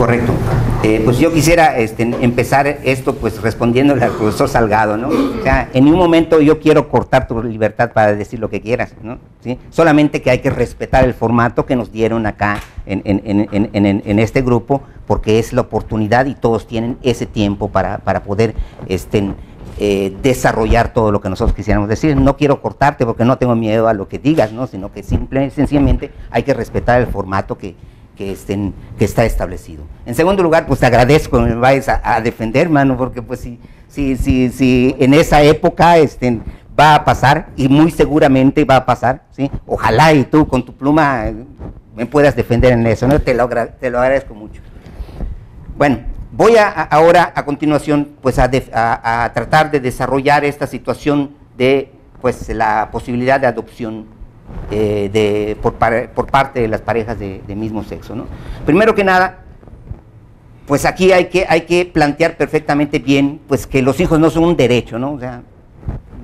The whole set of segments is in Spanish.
Correcto. Pues yo quisiera empezar esto pues respondiéndole al profesor Salgado, ¿no? O sea, en un momento yo quiero cortar tu libertad para decir lo que quieras, ¿no? ¿Sí? Solamente que hay que respetar el formato que nos dieron acá en este grupo, porque es la oportunidad y todos tienen ese tiempo para poder desarrollar todo lo que nosotros quisiéramos decir. No quiero cortarte porque no tengo miedo a lo que digas, ¿no? Sino que sencillamente hay que respetar el formato que está establecido. En segundo lugar, pues te agradezco que me vayas a defender, mano, porque pues si en esa época va a pasar, y muy seguramente va a pasar, ¿sí? Ojalá y tú con tu pluma me puedas defender en eso, ¿no? Te lo agradezco mucho. Bueno, voy ahora a continuación pues a tratar de desarrollar esta situación de pues la posibilidad de adopción por parte de las parejas de mismo sexo, ¿no? Primero que nada, pues aquí hay que plantear perfectamente bien pues que los hijos no son un derecho, ¿no? O sea,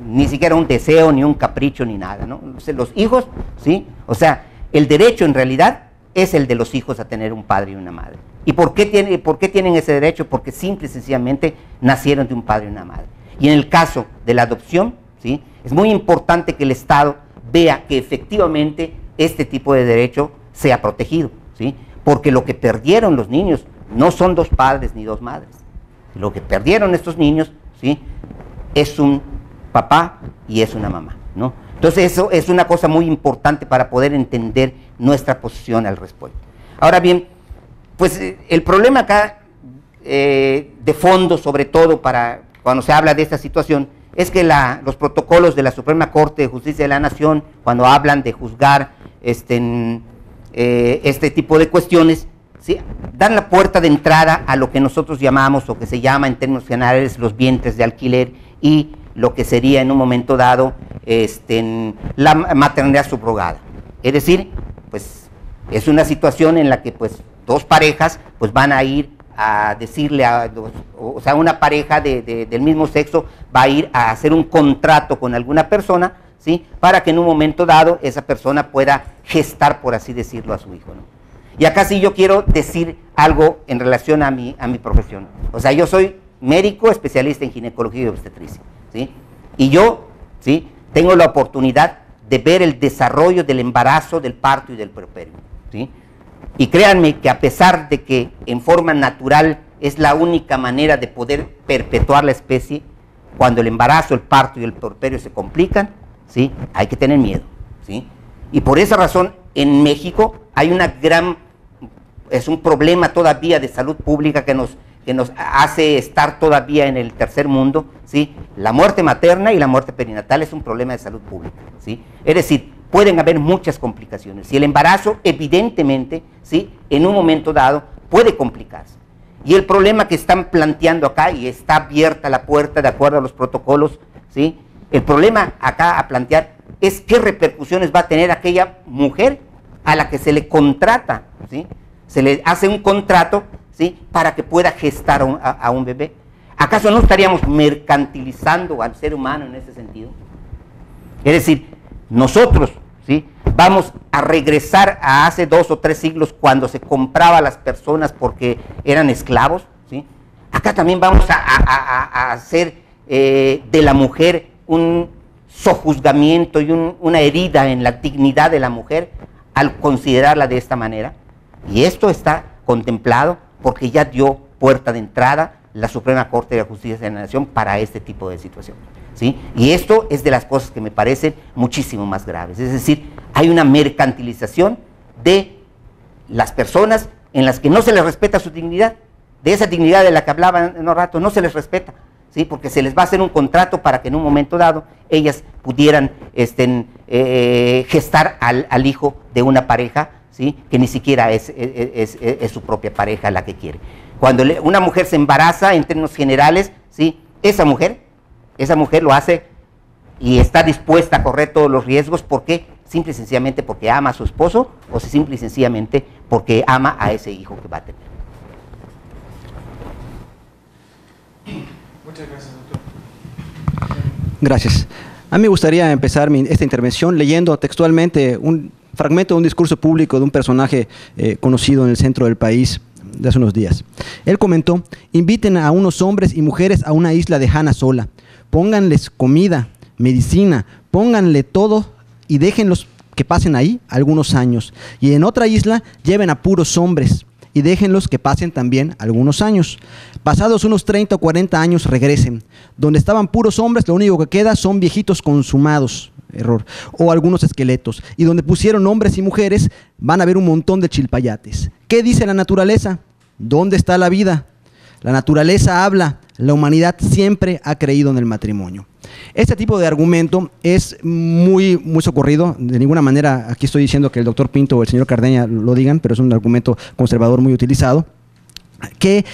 ni siquiera un deseo, ni un capricho, ni nada, ¿no? O sea, los hijos, ¿sí? O sea, el derecho en realidad es el de los hijos a tener un padre y una madre. ¿Y por qué tienen ese derecho? Porque simple y sencillamente nacieron de un padre y una madre. Y en el caso de la adopción, ¿sí? Es muy importante que el Estado vea que efectivamente este tipo de derecho sea protegido, ¿sí? Porque lo que perdieron los niños no son dos padres ni dos madres. Lo que perdieron estos niños, ¿sí? Es un papá y es una mamá, ¿no? Entonces eso es una cosa muy importante para poder entender nuestra posición al respecto. Ahora bien, pues el problema acá de fondo, sobre todo para cuando se habla de esta situación, es que los protocolos de la Suprema Corte de Justicia de la Nación, cuando hablan de juzgar este tipo de cuestiones, ¿sí? Dan la puerta de entrada a lo que nosotros llamamos, o que se llama en términos generales, los vientres de alquiler, y lo que sería en un momento dado la maternidad subrogada. Es decir, pues es una situación en la que pues dos parejas pues van a ir a decirle o sea, una pareja del mismo sexo va a ir a hacer un contrato con alguna persona, ¿sí? Para que en un momento dado esa persona pueda gestar, por así decirlo, a su hijo, ¿no? Y acá sí yo quiero decir algo en relación a mi profesión. O sea, yo soy médico especialista en ginecología y obstetricia, ¿sí? Y yo, ¿sí? Tengo la oportunidad de ver el desarrollo del embarazo, del parto y del puerperio, ¿sí? Y créanme que a pesar de que en forma natural es la única manera de poder perpetuar la especie, cuando el embarazo, el parto y el puerperio se complican, ¿sí? Hay que tener miedo, ¿sí? Y por esa razón en México hay es un problema todavía de salud pública que nos hace estar todavía en el tercer mundo, ¿sí? La muerte materna y la muerte perinatal es un problema de salud pública, ¿sí? Es decir, pueden haber muchas complicaciones y el embarazo evidentemente, ¿sí? En un momento dado puede complicarse. Y el problema que están planteando acá, y está abierta la puerta de acuerdo a los protocolos, ¿sí? El problema acá a plantear es qué repercusiones va a tener aquella mujer a la que se le contrata, ¿sí? Se le hace un contrato, ¿sí? Para que pueda gestar a un bebé. ¿Acaso no estaríamos mercantilizando al ser humano en ese sentido? Es decir, nosotros, ¿sí? Vamos a regresar a hace 2 o 3 siglos cuando se compraba a las personas porque eran esclavos, ¿sí? Acá también vamos a hacer de la mujer un sojuzgamiento y una herida en la dignidad de la mujer al considerarla de esta manera. Y esto está contemplado porque ya dio puerta de entrada la Suprema Corte de Justicia de la Nación para este tipo de situación, ¿sí? Y esto es de las cosas que me parecen muchísimo más graves. Es decir, hay una mercantilización de las personas en las que no se les respeta su dignidad, de esa dignidad de la que hablaban en un rato, no se les respeta, ¿sí? Porque se les va a hacer un contrato para que en un momento dado ellas pudieran gestar al hijo de una pareja, ¿sí? Que ni siquiera es su propia pareja la que quiere. Cuando una mujer se embaraza, en términos generales, ¿sí? Esa mujer lo hace y está dispuesta a correr todos los riesgos. ¿Por qué? Simple y sencillamente porque ama a su esposo, o simple y sencillamente porque ama a ese hijo que va a tener. Muchas gracias, doctor. Gracias. A mí me gustaría empezar esta intervención leyendo textualmente un fragmento de un discurso público de un personaje conocido en el centro del país, de hace unos días. Él comentó: inviten a unos hombres y mujeres a una isla lejana sola, pónganles comida, medicina, pónganle todo y déjenlos que pasen ahí algunos años. Y en otra isla lleven a puros hombres y déjenlos que pasen también algunos años. Pasados unos 30 o 40 años regresen. Donde estaban puros hombres, lo único que queda son viejitos consumados, error, o algunos esqueletos. Y donde pusieron hombres y mujeres, van a ver un montón de chilpayates. ¿Qué dice la naturaleza? ¿Dónde está la vida? La naturaleza habla. La humanidad siempre ha creído en el matrimonio. Este tipo de argumento es muy socorrido. De ninguna manera aquí estoy diciendo que el doctor Pinto o el señor Cardeña lo digan, pero es un argumento conservador muy utilizado, que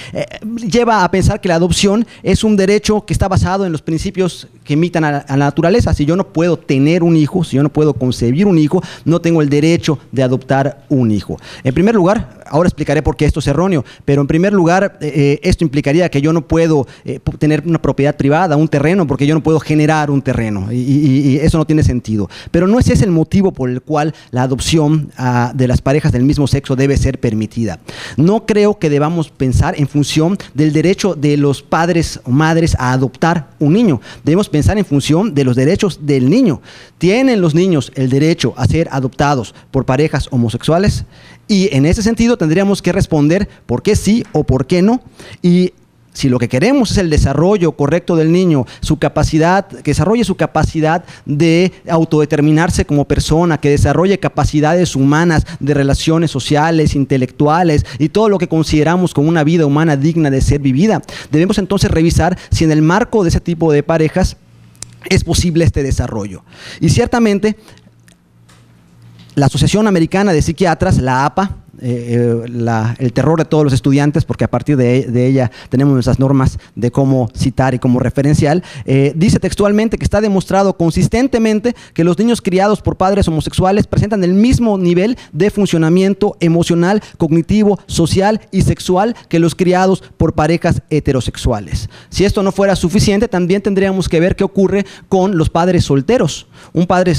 lleva a pensar que la adopción es un derecho que está basado en los principios que imitan a la naturaleza. Si yo no puedo tener un hijo, si yo no puedo concebir un hijo, no tengo el derecho de adoptar un hijo. En primer lugar, ahora explicaré por qué esto es erróneo, pero en primer lugar, esto implicaría que yo no puedo tener una propiedad privada, un terreno, porque yo no puedo generar un terreno, y eso no tiene sentido. Pero no ese es el motivo por el cual la adopción de las parejas del mismo sexo debe ser permitida. No creo que debamos pensar en función del derecho de los padres o madres a adoptar un niño. Debemos pensar en función de los derechos del niño. ¿Tienen los niños el derecho a ser adoptados por parejas homosexuales? Y en ese sentido tendríamos que responder por qué sí o por qué no. Y si lo que queremos es el desarrollo correcto del niño, su capacidad, que desarrolle su capacidad de autodeterminarse como persona, que desarrolle capacidades humanas de relaciones sociales, intelectuales y todo lo que consideramos como una vida humana digna de ser vivida, debemos entonces revisar si en el marco de ese tipo de parejas es posible este desarrollo. Y ciertamente la Asociación Americana de Psiquiatras, la APA, el terror de todos los estudiantes, porque a partir de ella tenemos nuestras normas de cómo citar y cómo referencial, dice textualmente que está demostrado consistentemente que los niños criados por padres homosexuales presentan el mismo nivel de funcionamiento emocional, cognitivo, social y sexual que los criados por parejas heterosexuales. Si esto no fuera suficiente, también tendríamos que ver qué ocurre con los padres solteros.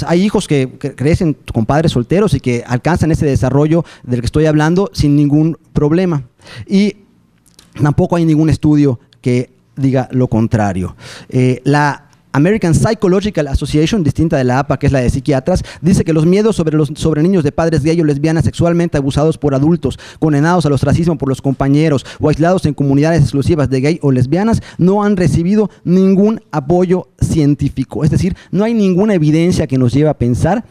Hay hijos que crecen con padres solteros y que alcanzan ese desarrollo del que estoy hablando sin ningún problema. Y tampoco hay ningún estudio que diga lo contrario. La American Psychological Association, distinta de la APA, que es la de psiquiatras, dice que los miedos sobre niños de padres gay o lesbianas sexualmente abusados por adultos, condenados al ostracismo por los compañeros o aislados en comunidades exclusivas de gay o lesbianas, no han recibido ningún apoyo científico. Es decir, no hay ninguna evidencia que nos lleve a pensar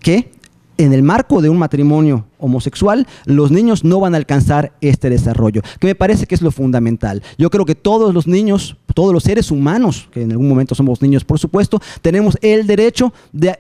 que en el marco de un matrimonio homosexual, los niños no van a alcanzar este desarrollo, que me parece que es lo fundamental. Yo creo que todos los niños, todos los seres humanos, que en algún momento somos niños, por supuesto, tenemos el derecho de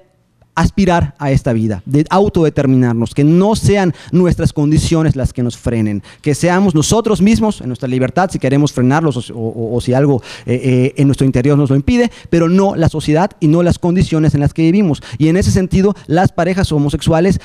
aspirar a esta vida, de autodeterminarnos, que no sean nuestras condiciones las que nos frenen, que seamos nosotros mismos en nuestra libertad si queremos frenarlos o si algo en nuestro interior nos lo impide, pero no la sociedad y no las condiciones en las que vivimos. Y en ese sentido, las parejas homosexuales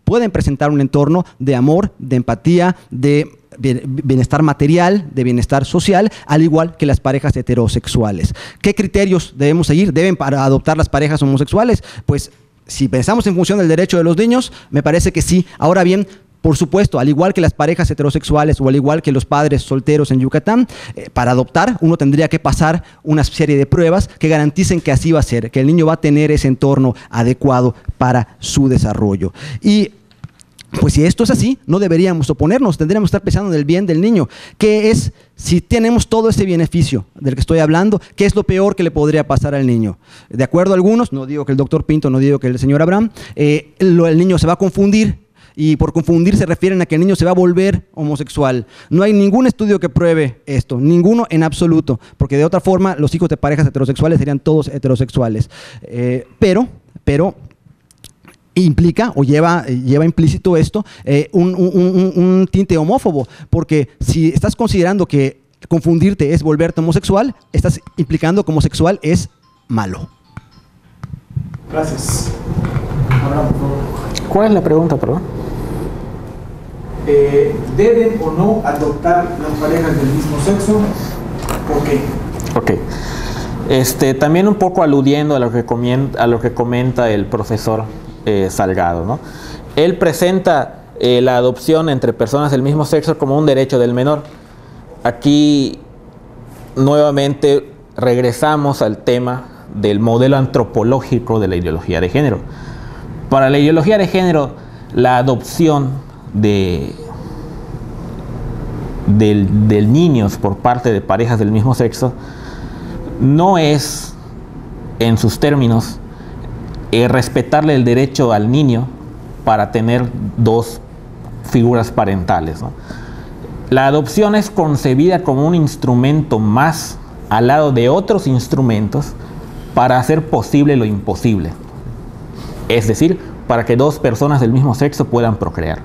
pueden presentar un entorno de amor, de empatía, de bienestar material, de bienestar social, al igual que las parejas heterosexuales. ¿Qué criterios debemos seguir? ¿Deben para adoptar las parejas homosexuales? Pues si pensamos en función del derecho de los niños, me parece que sí. Ahora bien, por supuesto, al igual que las parejas heterosexuales o al igual que los padres solteros en Yucatán, para adoptar uno tendría que pasar una serie de pruebas que garanticen que así va a ser, que el niño va a tener ese entorno adecuado para su desarrollo. Y pues si esto es así, no deberíamos oponernos, tendríamos que estar pensando en el bien del niño. ¿Qué es, si tenemos todo ese beneficio del que estoy hablando, qué es lo peor que le podría pasar al niño? De acuerdo a algunos, no digo que el doctor Pinto, no digo que el señor Abraham, el niño se va a confundir, y por confundir se refieren a que el niño se va a volver homosexual. No hay ningún estudio que pruebe esto, ninguno en absoluto, porque de otra forma los hijos de parejas heterosexuales serían todos heterosexuales. Pero implica o lleva implícito esto un tinte homófobo, porque si estás considerando que confundirte es volverte homosexual, estás implicando que homosexual es malo. Gracias. ¿Cuál es la pregunta, perdón? ¿Deben o no adoptar las parejas del mismo sexo? ¿Por qué? Ok. También un poco aludiendo a lo que comenta el profesor Salgado, ¿no? Él presenta la adopción entre personas del mismo sexo como un derecho del menor. Aquí nuevamente regresamos al tema del modelo antropológico de la ideología de género. Para la ideología de género, la adopción de niños por parte de parejas del mismo sexo no es, en sus términos, respetarle el derecho al niño para tener dos figuras parentales, ¿no? La adopción es concebida como un instrumento más al lado de otros instrumentos para hacer posible lo imposible. Es decir, para que dos personas del mismo sexo puedan procrear.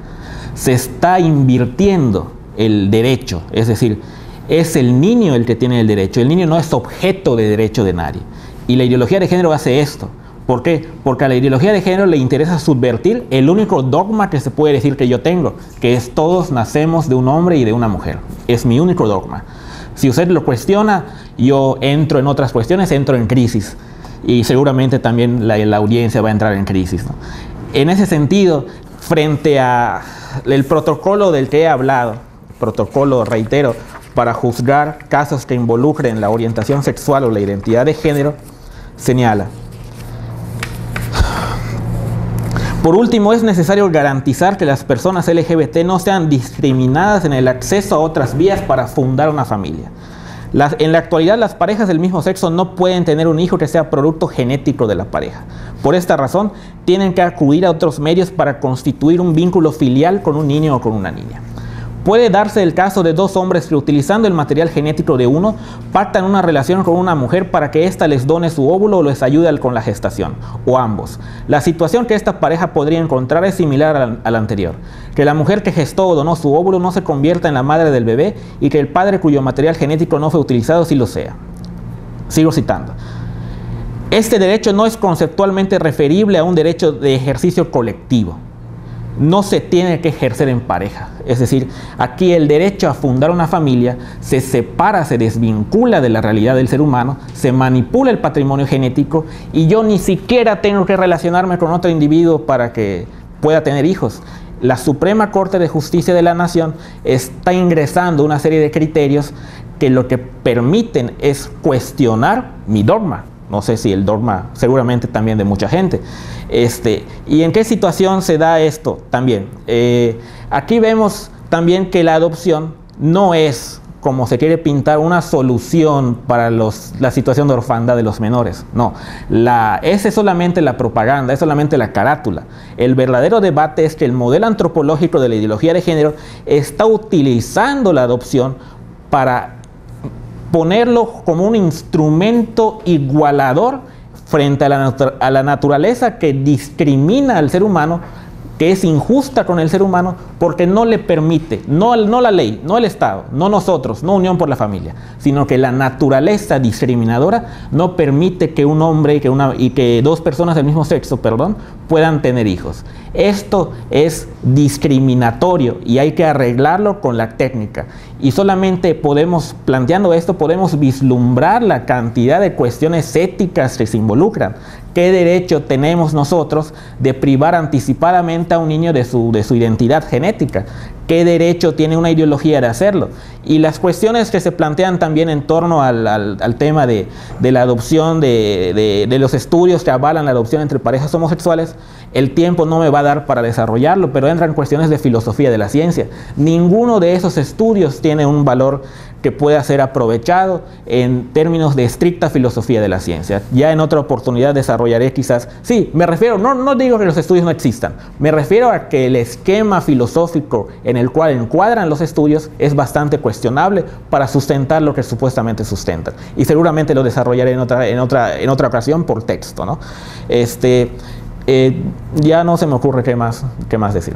Se está invirtiendo el derecho, es decir, es el niño el que tiene el derecho. El niño no es objeto de derecho de nadie. Y la ideología de género hace esto. ¿Por qué? Porque a la ideología de género le interesa subvertir el único dogma que se puede decir que yo tengo, que es todos nacemos de un hombre y de una mujer. Es mi único dogma. Si usted lo cuestiona, yo entro en otras cuestiones, entro en crisis. Y seguramente también la audiencia va a entrar en crisis, ¿no? En ese sentido, frente a el protocolo del que he hablado, protocolo, reitero, para juzgar casos que involucren la orientación sexual o la identidad de género, señala: por último, es necesario garantizar que las personas LGBT no sean discriminadas en el acceso a otras vías para fundar una familia. En la actualidad, las parejas del mismo sexo no pueden tener un hijo que sea producto genético de la pareja. Por esta razón, tienen que acudir a otros medios para constituir un vínculo filial con un niño o con una niña. Puede darse el caso de dos hombres que, utilizando el material genético de uno, pactan una relación con una mujer para que ésta les done su óvulo o les ayude con la gestación, o ambos. La situación que esta pareja podría encontrar es similar a la anterior: que la mujer que gestó o donó su óvulo no se convierta en la madre del bebé y que el padre cuyo material genético no fue utilizado sí lo sea. Sigo citando. Este derecho no es conceptualmente referible a un derecho de ejercicio colectivo. No se tiene que ejercer en pareja. Es decir, aquí el derecho a fundar una familia se separa, se desvincula de la realidad del ser humano, se manipula el patrimonio genético y yo ni siquiera tengo que relacionarme con otro individuo para que pueda tener hijos. La Suprema Corte de Justicia de la Nación está ingresando una serie de criterios que lo que permiten es cuestionar mi dogma. No sé si el dogma, seguramente también de mucha gente. ¿Y en qué situación se da esto también? Aquí vemos también que la adopción no es, como se quiere pintar, una solución para la situación de orfandad de los menores. No, esa es solamente la propaganda, es solamente la carátula. El verdadero debate es que el modelo antropológico de la ideología de género está utilizando la adopción para ponerlo como un instrumento igualador frente a la naturaleza que discrimina al ser humano, que es injusta con el ser humano porque no le permite, no la ley, no el Estado, no nosotros, no Unión por la Familia, sino que la naturaleza discriminadora no permite que un hombre y que dos personas del mismo sexo, puedan tener hijos. Esto es discriminatorio y hay que arreglarlo con la técnica. Y solamente planteando esto, podemos vislumbrar la cantidad de cuestiones éticas que se involucran. ¿Qué derecho tenemos nosotros de privar anticipadamente a un niño de su identidad genética? ¿Qué derecho tiene una ideología de hacerlo? Y las cuestiones que se plantean también en torno al tema de la adopción, de los estudios que avalan la adopción entre parejas homosexuales, el tiempo no me va a dar para desarrollarlo, pero entran cuestiones de filosofía de la ciencia. Ninguno de esos estudios tiene un valor que pueda ser aprovechado en términos de estricta filosofía de la ciencia. Ya en otra oportunidad desarrollaré quizás, sí, me refiero, no digo que los estudios no existan, me refiero a que el esquema filosófico en el cual encuadran los estudios es bastante cuestionable para sustentar lo que supuestamente sustentan. Y seguramente lo desarrollaré en otra ocasión por texto, ¿no? Ya no se me ocurre qué más decir.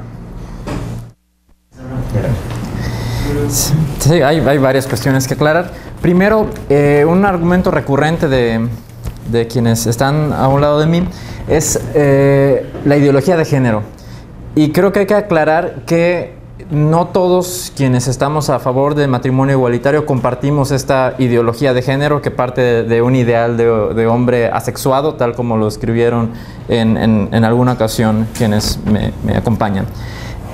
Sí, hay varias cuestiones que aclarar. Primero, un argumento recurrente de quienes están a un lado de mí es la ideología de género. Y creo que hay que aclarar que no todos quienes estamos a favor del matrimonio igualitario compartimos esta ideología de género que parte de un ideal de hombre asexuado, tal como lo escribieron en alguna ocasión quienes me acompañan.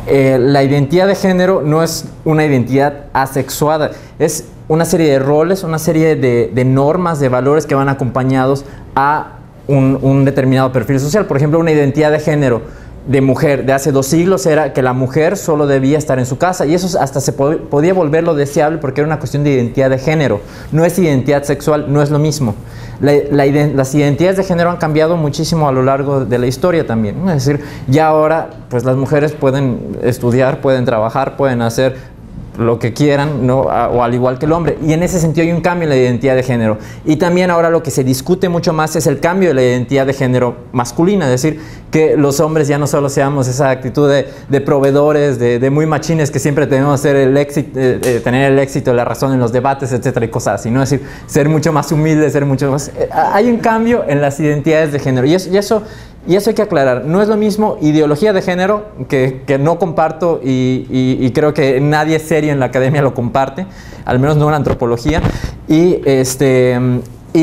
La identidad de género no es una identidad asexuada, es una serie de roles, una serie de normas, de valores que van acompañados a un determinado perfil social. Por ejemplo, una identidad de género de mujer de hace 2 siglos era que la mujer solo debía estar en su casa, y eso hasta se podía volverlo deseable porque era una cuestión de identidad de género, no es identidad sexual, no es lo mismo. Las identidades de género han cambiado muchísimo a lo largo de la historia también, ¿no? Es decir, ya ahora pues las mujeres pueden estudiar, pueden trabajar, pueden hacer lo que quieran, ¿no? O al igual que el hombre, y en ese sentido hay un cambio en la identidad de género. Y también ahora lo que se discute mucho más es el cambio de la identidad de género masculina, es decir, que los hombres ya no solo seamos esa actitud de proveedores, de muy machines, que siempre tenemos que tener el éxito, la razón en los debates, etcétera, y cosas así, ¿no? Es decir, ser mucho más humilde, ser mucho más... hay un cambio en las identidades de género, y eso hay que aclarar. No es lo mismo ideología de género, que no comparto, y creo que nadie serio en la academia lo comparte, al menos no en la antropología, y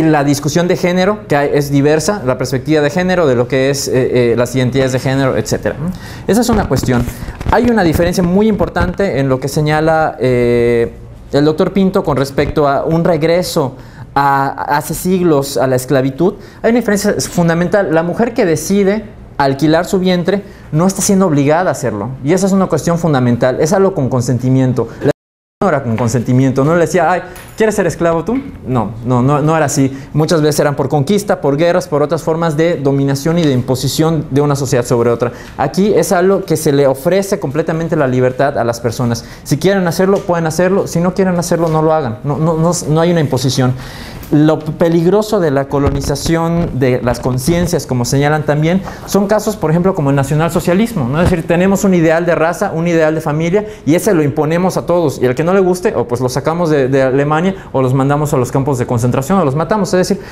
la discusión de género, que es diversa, la perspectiva de género, de lo que es las identidades de género, etc. Esa es una cuestión. Hay una diferencia muy importante en lo que señala el doctor Pinto con respecto a un regreso hace siglos a la esclavitud. Hay una diferencia fundamental. La mujer que decide alquilar su vientre no está siendo obligada a hacerlo, y esa es una cuestión fundamental. Es algo con consentimiento. No era con consentimiento, no le decía, ay, ¿quieres ser esclavo tú? No era así. Muchas veces eran por conquista, por guerras, por otras formas de dominación y de imposición de una sociedad sobre otra. Aquí es algo que se le ofrece completamente la libertad a las personas. Si quieren hacerlo, pueden hacerlo. Si no quieren hacerlo, no lo hagan. No hay una imposición. Lo peligroso de la colonización de las conciencias, como señalan también, son casos, por ejemplo, como el nacionalsocialismo, ¿no? Es decir, tenemos un ideal de raza, un ideal de familia, y ese lo imponemos a todos, y al que no le guste, o pues lo sacamos de Alemania, o los mandamos a los campos de concentración, o los matamos. Es decir,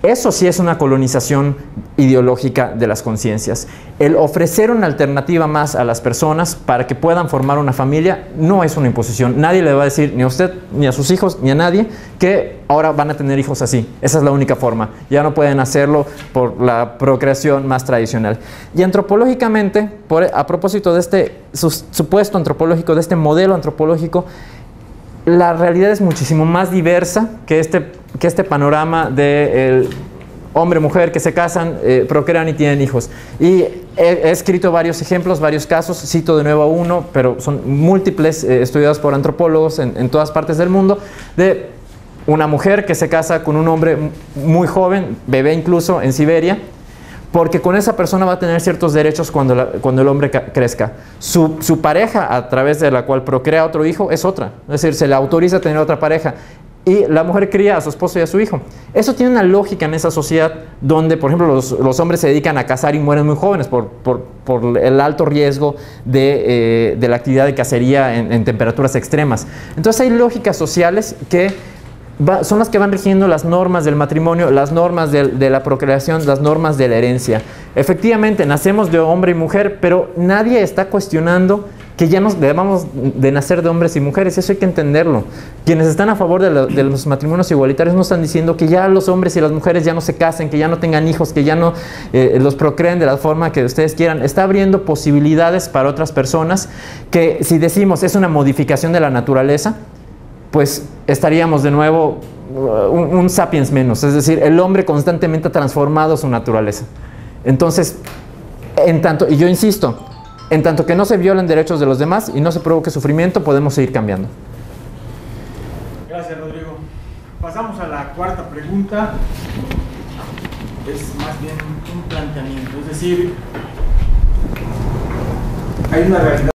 eso sí es una colonización ideológica de las conciencias. El ofrecer una alternativa más a las personas para que puedan formar una familia no es una imposición. Nadie le va a decir, ni a usted, ni a sus hijos, ni a nadie, que ahora van a tener hijos así. Esa es la única forma. Ya no pueden hacerlo por la procreación más tradicional. Y antropológicamente, a propósito de este supuesto antropológico, de este modelo antropológico, la realidad es muchísimo más diversa que este panorama de hombre-mujer que se casan, procrean y tienen hijos. Y he escrito varios ejemplos, varios casos, cito de nuevo uno, pero son múltiples, estudiados por antropólogos en todas partes del mundo, de una mujer que se casa con un hombre muy joven, bebé incluso, en Siberia, porque con esa persona va a tener ciertos derechos cuando el hombre crezca. Su pareja, a través de la cual procrea otro hijo, es otra. Es decir, se le autoriza a tener otra pareja. Y la mujer cría a su esposo y a su hijo. Eso tiene una lógica en esa sociedad donde, por ejemplo, los hombres se dedican a cazar y mueren muy jóvenes por el alto riesgo de la actividad de cacería en temperaturas extremas. Entonces hay lógicas sociales que son las que van rigiendo las normas del matrimonio, las normas de la procreación, las normas de la herencia. Efectivamente, nacemos de hombre y mujer, pero nadie está cuestionando que ya nos debamos de nacer de hombres y mujeres. Eso hay que entenderlo. Quienes están a favor de los matrimonios igualitarios no están diciendo que ya los hombres y las mujeres ya no se casen, que ya no tengan hijos, que ya no los procreen de la forma que ustedes quieran. Está abriendo posibilidades para otras personas que, si decimos es una modificación de la naturaleza, pues estaríamos de nuevo un sapiens menos. Es decir, el hombre constantemente ha transformado su naturaleza. Entonces, y yo insisto, en tanto que no se violen derechos de los demás y no se provoque sufrimiento, podemos seguir cambiando. Gracias, Rodrigo. Pasamos a la cuarta pregunta. Es más bien un planteamiento. Es decir, hay una realidad